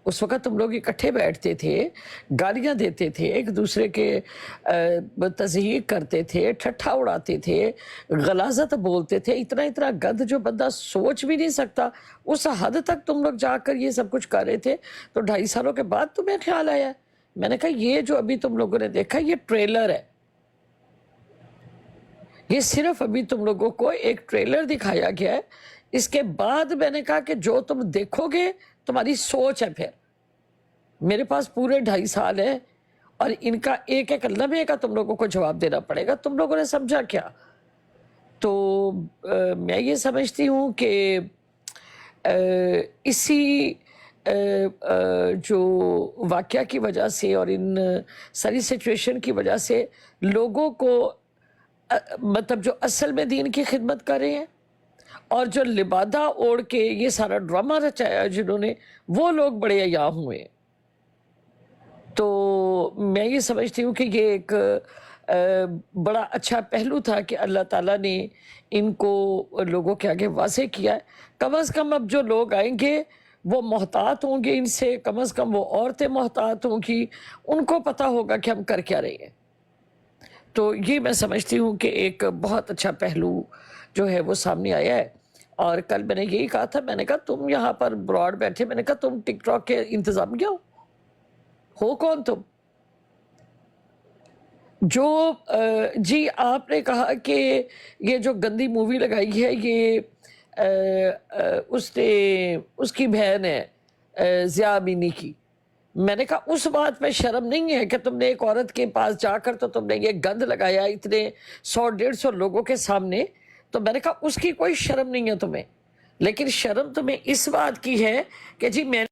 उस वक़्त तुम लोग इकट्ठे बैठते थे, गालियाँ देते थे, एक दूसरे के तज़हीक करते थे, ठट्ठा उड़ाते थे, ग़लाज़त बोलते थे, इतना-इतना गंद जो बंदा सोच भी नहीं सकता, उस हद तक तुम लोग जाकर ये सब कुछ कर रहे थे। तो 2.5 सालों के बाद तुम्हें ख़्याल आया। मैंने कहा ये जो अभी तुम लोगों ने देखा ये ट्रेलर है। ये सिर्फ़ अभी तुम लोगों को एक ट्रेलर दिखाया गया है। इसके बाद मैंने कहा कि जो तुम देखोगे तुम्हारी सोच है फिर। मेरे पास पूरे 2.5 साल है और इनका एक-एक लम्हे का तुम लोगों को जवाब देना पड़ेगा। तुम लोगों ने समझा क्या? तो मैं ये समझती हूँ कि इसी जो वाक़या की वजह से और इन सारी सिचुएशन की वजह से लोगों को मतलब जो असल में दीन की खिदमत कर रहे हैं और जो लिबादा ओढ़ के ये सारा ड्रामा रचाया जिन्होंने, वो लोग बड़े अय्या हुए। तो मैं ये समझती हूँ कि ये एक बड़ा अच्छा पहलू था कि अल्लाह ताला ने इनको लोगों के आगे वाज़ेह किया है। कम से कम अब जो लोग आएँगे वो मोहतात होंगे इनसे, कम से कम वो औरतें मोहतात होंगी, उनको पता होगा कि हम कर क्या रहे हैं। तो ये मैं समझती हूँ कि एक बहुत अच्छा पहलू जो है वो सामने आया है। और कल मैंने यही कहा था, मैंने कहा तुम यहाँ पर ब्रॉड बैठे, मैंने कहा तुम टिकटॉक के इंतज़ामिया हो कौन तुम? जो जी आपने कहा कि ये जो गंदी मूवी लगाई है ये उसने उसकी बहन है ज़िया अमीनी की। मैंने कहा उस बात में शर्म नहीं है कि तुमने एक औरत के पास जाकर तो तुमने ये गंद लगाया इतने 100-150 लोगों के सामने, तो मैंने कहा उसकी कोई शर्म नहीं है तुम्हें। लेकिन शर्म तुम्हें इस बात की है कि जी मैं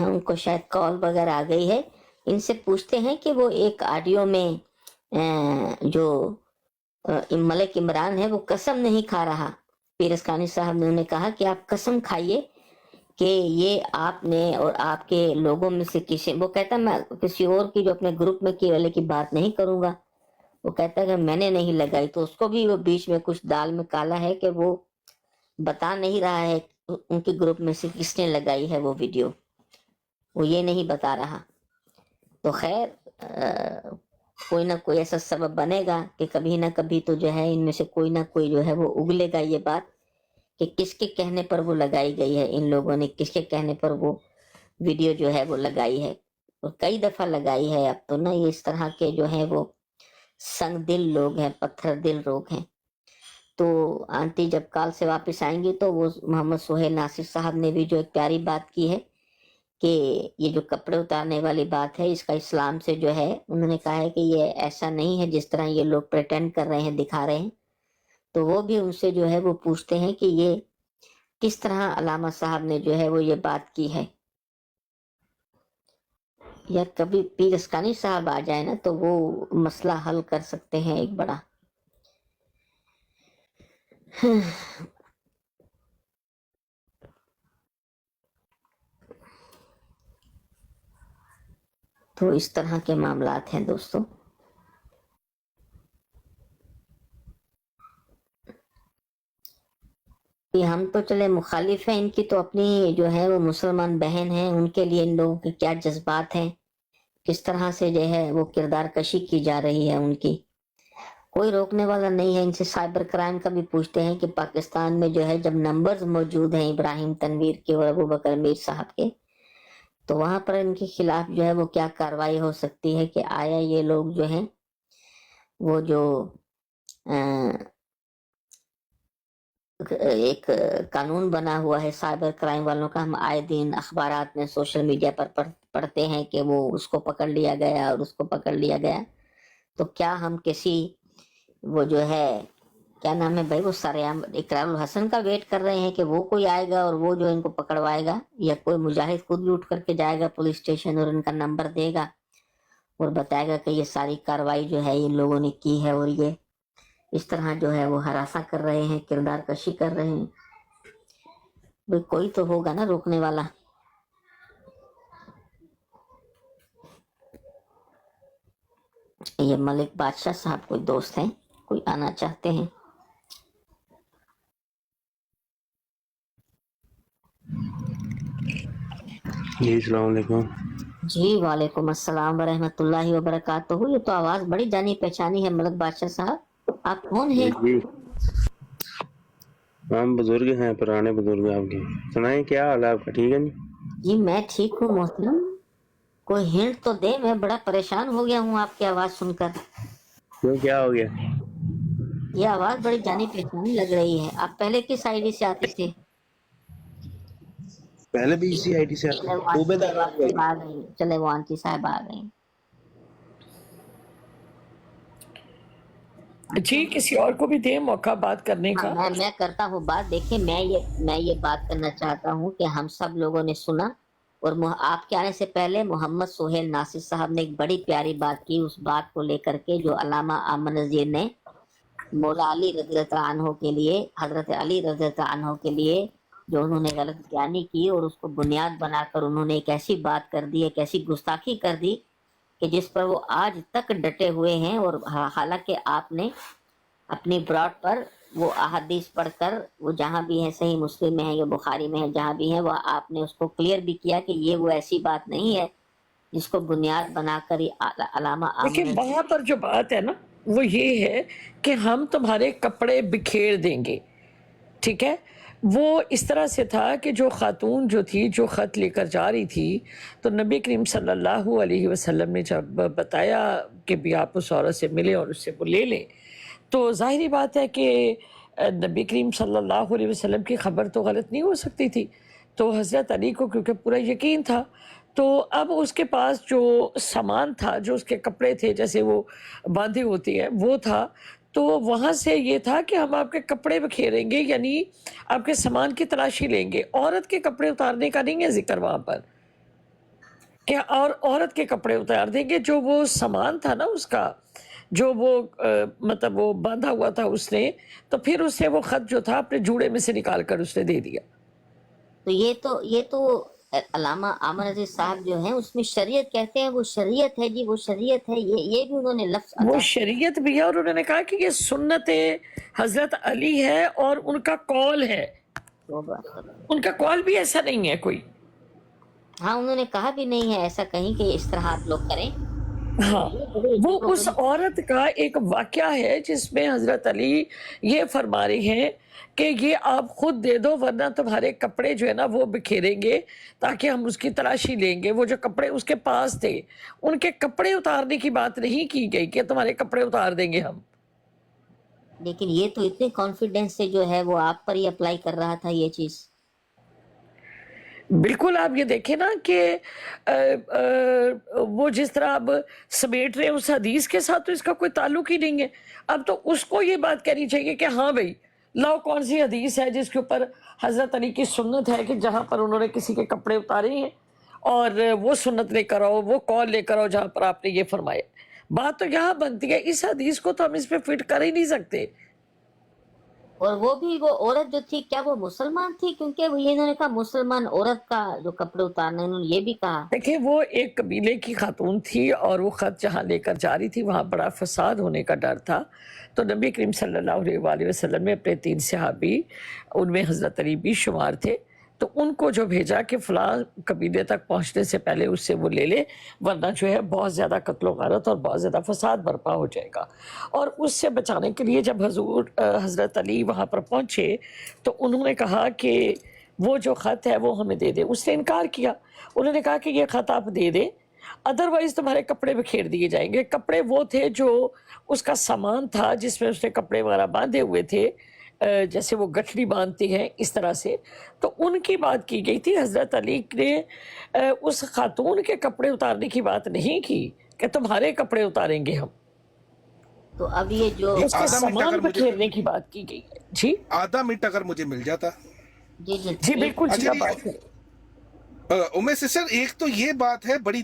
उनको शायद कॉल वगैरह आ गई है। इनसे पूछते हैं कि वो एक ऑडियो में जो मलिक इमरान है वो कसम नहीं खा रहा। पीर असकानी साहब ने उन्हें कहा कि आप कसम खाइए कि ये आपने और आपके लोगों में से किसी, वो कहता मैं किसी और की जो अपने ग्रुप में की वाले की बात नहीं करूंगा। वो कहता है कि मैंने नहीं लगाई, तो उसको भी वो बीच में कुछ दाल में काला है कि वो बता नहीं रहा है उनके ग्रुप में से किसने लगाई है वो वीडियो, वो ये नहीं बता रहा। तो खैर कोई ना कोई ऐसा सबब बनेगा कि कभी ना कभी तो जो है इनमें से कोई ना कोई जो है वो उगलेगा ये बात कि किसके कहने पर वो लगाई गई है, इन लोगों ने किसके कहने पर वो वीडियो जो है वो लगाई है। और कई दफा लगाई है। अब तो ना ये इस तरह के जो है वो संग दिल लोग हैं, पत्थर दिल लोग हैं। तो आंटी जब काल से वापस आएंगी तो वो मोहम्मद सोहेल नासिर साहब ने भी जो एक प्यारी बात की है कि ये जो कपड़े उतारने वाली बात है इसका इस्लाम से जो है, उन्होंने कहा है कि ये ऐसा नहीं है जिस तरह ये लोग प्रेटेंड कर रहे हैं, दिखा रहे हैं। तो वो भी उनसे जो है वो पूछते हैं कि ये किस तरह अलामा साहब ने जो है वो ये बात की है। या कभी पीर अस्कानी साहब आ जाए ना तो वो मसला हल कर सकते हैं एक बड़ा। तो इस तरह के मामलात हैं दोस्तों। हम तो चले मुखालिफ हैं इनकी, तो अपनी जो है वो मुसलमान बहन है, उनके लिए इन लोगों के क्या जज्बात हैं, किस तरह से जो है वो किरदार कशी की जा रही है उनकी, कोई रोकने वाला नहीं है। इनसे साइबर क्राइम का भी पूछते हैं कि पाकिस्तान में जो है जब नंबर्स मौजूद हैं इब्राहिम तनवीर के और अबू बकर मीर साहब के, तो वहां पर इनके खिलाफ जो है वो क्या कार्रवाई हो सकती है कि आया ये लोग जो हैं वो जो एक कानून बना हुआ है साइबर क्राइम वालों का, हम आए दिन अखबारात में सोशल मीडिया पर पढ़ते हैं कि वो उसको पकड़ लिया गया और उसको पकड़ लिया गया। तो क्या हम किसी वो जो है क्या नाम है भाई वो सरेआम इकरारुल हसन का वेट कर रहे हैं कि वो कोई आएगा और वो जो इनको पकड़वाएगा, या कोई मुजाहिद खुद भी उठ करके जाएगा पुलिस स्टेशन और इनका नंबर देगा और बताएगा कि ये सारी कार्रवाई जो है इन लोगों ने की है और ये इस तरह जो है वो हरासा कर रहे हैं, किरदार कशी कर रहे हैं। भाई कोई तो होगा ना रोकने वाला। ये मलिक बादशाह साहब कोई दोस्त हैं, कोई आना चाहते हैं? جی السلام علیکم. جی وعلیکم السلام ورحمۃ اللہ وبرکاتہ. یہ تو آواز بڑی جانی پہچانی ہے ملک بادشاہ صاحب. آپ کون ہیں؟ جی ہم بزرگ ہیں، پرانے بزرگ آپ کے. سنائیں کیا حال ہے آپ کا؟ ٹھیک ہے جی. جی میں ٹھیک ہوں محترم. کوئی ہنٹ تو دے، میں بڑا پریشان ہو گیا ہوں آپ کی آواز سن کر. کیوں کیا ہو گیا؟ یہ آواز بڑی جانی پہچانی لگ رہی ہے. آپ پہلے کس آئی ڈی سے آتے تھے؟ پہلے بھی اسی آئی ٹی سے آتے چلے ہیں. وہ صوبے آنٹی دار صاحب آ گئی، چلے وہ آنٹی صاحب آ گئی. جی کسی اور کو بھی دیں موقع بات کرنے ہاں کا. میں کرتا ہوں بات. دیکھیں میں یہ بات کرنا چاہتا ہوں کہ ہم سب لوگوں نے سنا، اور آپ کے آنے سے پہلے محمد سہیل ناصر صاحب نے ایک بڑی پیاری بات کی. اس بات کو لے کر کے جو علامہ امن نذیر نے مولا علی رضی اللہ عنہ کے لیے، حضرت علی رضی اللہ عنہ کے لیے جو انہوں نے غلط بیانی کی، اور اس کو بنیاد بنا کر انہوں نے ایک ایسی بات کر دی، ایک ایسی گستاخی کر دی کہ جس پر وہ آج تک ڈٹے ہوئے ہیں. اور حالانکہ آپ نے اپنی براڈ پر وہ احادیث پڑھ کر، وہ جہاں بھی ہیں، صحیح مسلم میں ہے یا بخاری میں ہے، جہاں بھی ہیں، وہ آپ نے اس کو کلیئر بھی کیا کہ یہ وہ ایسی بات نہیں ہے جس کو بنیاد بنا کر علامہ دیکھیں امن. وہاں پر جو بات ہے نا وہ یہ ہے کہ ہم تمہارے کپڑے بکھیر دیں گے. ٹھیک ہے، وہ اس طرح سے تھا کہ جو خاتون جو تھی، جو خط لے کر جا رہی تھی، تو نبی کریم صلی اللہ علیہ وسلم نے جب بتایا کہ بھی آپ اس عورت سے ملیں اور اس سے وہ لے لیں، تو ظاہری بات ہے کہ نبی کریم صلی اللہ علیہ وسلم کی خبر تو غلط نہیں ہو سکتی تھی. تو حضرت علی کو کیونکہ پورا یقین تھا، تو اب اس کے پاس جو سامان تھا، جو اس کے کپڑے تھے جیسے وہ باندھے ہوتے ہیں وہ تھا، تو وہاں سے یہ تھا کہ ہم آپ کے کپڑے بکھیریں گے، یعنی آپ کے سامان کی تلاشی لیں گے. عورت کے کپڑے اتارنے کا نہیں ہے ذکر وہاں پر کہ اور عورت کے کپڑے اتار دیں گے. جو وہ سامان تھا نا اس کا، جو وہ مطلب وہ باندھا ہوا تھا اس نے، تو پھر اس سے وہ خط جو تھا اپنے جوڑے میں سے نکال کر اس نے دے دیا. تو یہ تو علامہ امن نذیر صاحب جو ہیں اس میں شریعت کہتے ہیں، وہ شریعت ہے جی، وہ شریعت ہے. یہ بھی انہوں نے لفظ وہ عطا. شریعت بھی ہے، اور انہوں نے کہا کہ یہ سنت حضرت علی ہے اور ان کا قول ہے. ان کا قول بھی ایسا نہیں ہے کوئی. ہاں انہوں نے کہا بھی نہیں ہے ایسا کہیں کہ اس طرح آپ لوگ کریں. ہاں وہ اس عورت کا ایک واقعہ ہے جس میں حضرت علی یہ فرما رہے ہیں کہ یہ آپ خود دے دو ورنہ تمہارے کپڑے جو ہے نا وہ بکھیریں گے تاکہ ہم اس کی تلاشی لیں گے. وہ جو کپڑے اس کے پاس تھے، ان کے کپڑے اتارنے کی بات نہیں کی گئی کہ تمہارے کپڑے اتار دیں گے ہم. لیکن یہ تو اتنے کانفیڈنس سے جو ہے وہ آپ پر ہی اپلائی کر رہا تھا یہ چیز. بالکل آپ یہ دیکھیں نا کہ وہ جس طرح اب سمیٹ رہے ہیں اس حدیث کے ساتھ، تو اس کا کوئی تعلق ہی نہیں ہے. اب تو اس کو یہ بات کہنی چاہیے کہ ہاں بھائی لاؤ کون سی حدیث ہے جس کے اوپر حضرت علی کی سنت ہے کہ جہاں پر انہوں نے کسی کے کپڑے اتارے ہیں، اور وہ سنت لے کر آؤ، وہ قول لے کر آؤ جہاں پر آپ نے یہ فرمایا. بات تو یہاں بنتی ہے، اس حدیث کو تو ہم اس پہ فٹ کر ہی نہیں سکتے. اور وہ بھی وہ عورت جو تھی، کیا وہ مسلمان تھی؟ کیونکہ وہ انہوں نے کہا مسلمان عورت کا جو کپڑے اتارنا، انہوں نے یہ بھی کہا. دیکھیں وہ ایک قبیلے کی خاتون تھی، اور وہ خط جہاں لے کر جا رہی تھی وہاں بڑا فساد ہونے کا ڈر تھا. تو نبی کریم صلی اللہ علیہ وآلہ وسلم نے اپنے 3 صحابی، ان میں حضرت علی بھی شمار تھے، تو ان کو جو بھیجا کہ فلاں قبیلے تک پہنچنے سے پہلے اس سے وہ لے لے، ورنہ جو ہے بہت زیادہ قتل و غارت اور بہت زیادہ فساد برپا ہو جائے گا. اور اس سے بچانے کے لیے جب حضرت علی وہاں پر پہنچے تو انہوں نے کہا کہ وہ جو خط ہے وہ ہمیں دے دے. اس نے انکار کیا. انہوں نے کہا کہ یہ خط آپ دے دیں، ادروائز تمہارے کپڑے بکھیر دیے جائیں گے. کپڑے وہ تھے جو اس کا سامان تھا جس میں اس نے کپڑے وغیرہ باندھے ہوئے تھے، جیسے وہ گٹھڑی باندھتے ہیں اس طرح سے. تو ان کی بات کی گئی تھی. حضرت علی نے اس خاتون کے کپڑے اتارنے کی بات نہیں کی کہ تمہارے کپڑے اتاریں گے ہم. تو اب یہ جو اس کے سامان بکھیرنے کی بات کی گئی ہے. جی آدھا منٹ اگر مجھے مل جاتا. جی بالکل جی، اچھا آپ بات کریں. امید سے سر ایک تو یہ بات ہے، بڑی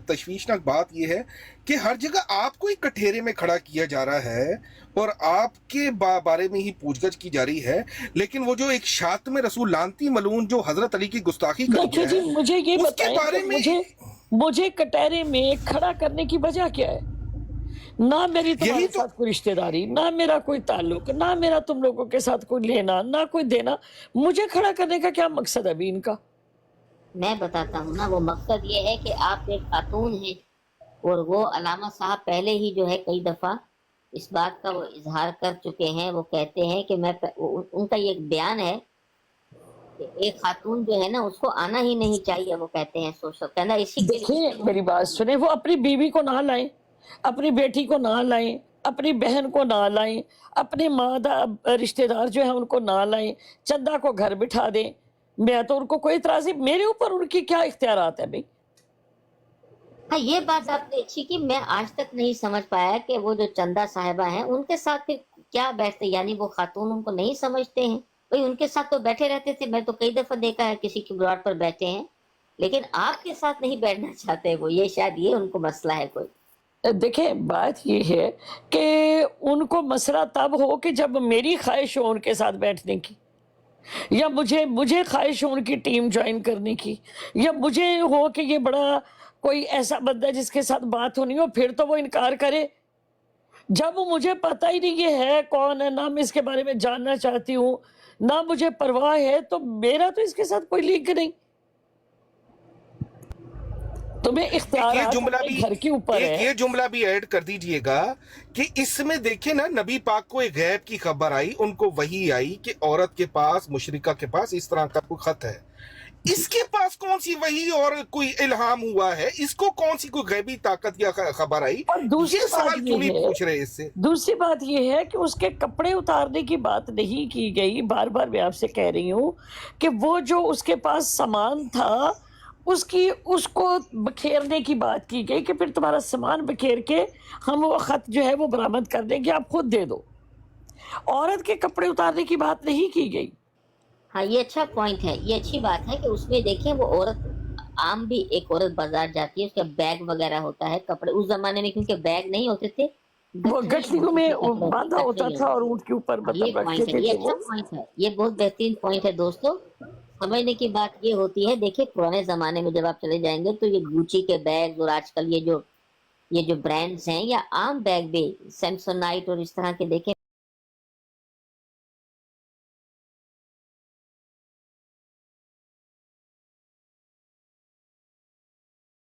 تشویشناک بات یہ ہے کہ ہر جگہ آپ کو ایک کٹہرے میں کھڑا کیا جا رہا ہے اور آپ کے بارے میں ہی پوچھ گچھ کی جا رہی ہے، لیکن وہ جو ایک شاتم رسول لعنتی ملعون جو حضرت علی کی گستاخی کر دیکھیں گیا جی ہے، مجھے یہ اس کے بتائیں بارے کہ میں مجھے کٹہرے میں کھڑا کرنے کی وجہ کیا ہے؟ نہ میری یہی تمہارے تو ساتھ کوئی رشتہ داری، نہ میرا کوئی تعلق، نہ میرا تم لوگوں کے ساتھ کوئی لینا، نہ کوئی دینا. مجھے کھڑا کرنے کا کیا مقصد ہے ابھی ان کا؟ मैं बताता हूँ ना, वो मकसद ये है कि आप एक खातून हैं और वो अलामा साहब पहले ही जो है कई दफ़ा इस बात का वो इजहार कर चुके हैं। वो कहते हैं कि उनका ये एक बयान है कि एक खातून जो है ना उसको आना ही नहीं चाहिए। वो कहते हैं सोशल कहना इसी के लिए देखिए मेरी बात सुने, वो अपनी बीवी को ना लाएं, अपनी बेटी को ना लाएं, अपनी बहन को ना लाएं, अपने रिश्तेदार जो है उनको ना लाएं, चंदा को घर बिठा दें। मैं तो उनको कोई इतराज़ नहीं, मेरे ऊपर उनकी क्या इख्तियारात है भाई। हाँ, ये बात आपने अच्छी की। मैं आज तक नहीं समझ पाया कि वो जो चंदा साहिबा हैं उनके साथ फिर क्या बैठते, यानी वो खातून उनको नहीं समझते हैं। भाई उनके साथ तो बैठे रहते थे, मैं तो कई दफा देखा है किसी की ब्रॉड पर बैठे हैं, लेकिन आपके साथ नहीं बैठना चाहते वो, ये शायद ये उनको मसला है कोई। देखिए बात ये है कि उनको मसला तब हो कि जब मेरी ख्वाहिश हो उनके साथ बैठने की, या मुझे ख्वाहिश हो उनकी टीम ज्वाइन करने की, या मुझे हो कि ये बड़ा कोई ऐसा बंदा है जिसके साथ बात होनी हो, फिर तो वो इनकार करे। जब मुझे पता ही नहीं ये है कौन है, ना मैं इसके बारे में जानना चाहती हूँ, ना मुझे परवाह है, तो मेरा तो इसके साथ कोई लिंक नहीं। तुम्हें इख्तियार ये जुमला भी घर के ऊपर है। ये जुमला भी ऐड कर दीजिएगा कि इसमें देखिए ना, नबी पाक को एक गैब की खबर आई, उनको वही आई कि औरत के पास, मुशरिका के पास इस तरह का कोई खत है। इसके पास कौन सी वही और कोई इल्हाम हुआ है? इसको कौन सी कोई गैबी ताकत या खबर आई? और दूसरी ये सवाल बात क्यों नहीं ये है, पूछ रहे इससे? दूसरी बात ये है कि उसके कपड़े उतारने की बात नहीं की गई। बार बार मैं आपसे कह रही हूँ कि वो जो उसके पास सामान था उसको बखेरने की बात की गई कि फिर तुम्हारा सामान बखेर के हम वो खत जो है वो बरामद कर देंगे, आप खुद दे दो। औरत के कपड़े उतारने की बात नहीं की गई। हाँ, ये अच्छा पॉइंट है, ये अच्छी बात है कि उसमें देखें वो औरत, आम भी एक औरत बाजार जाती है, उसका बैग वगैरह होता है, कपड़े उस जमाने में क्योंकि बैग नहीं होते थे, वो गठरी गठरियों होती में थी कपड़ों की, बांधा होता गठरी था और होती ऊंट के ऊपर थी। ये मतलब पॉइंट रखते है, ये थे अच्छा वो। पॉइंट है, ये बहुत बेहतरीन पॉइंट है दोस्तों। समझने की बात ये होती है, देखिए पुराने जमाने में जब आप चले जाएंगे तो ये गुची के बैग और आजकल ये जो ब्रांड्स हैं या आम बैग भी सैमसोनाइट और इस तरह के देखें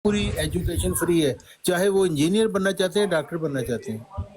पूरी एजुकेशन फ्री है, चाहे वो इंजीनियर बनना चाहते हैं, डॉक्टर बनना चाहते हैं।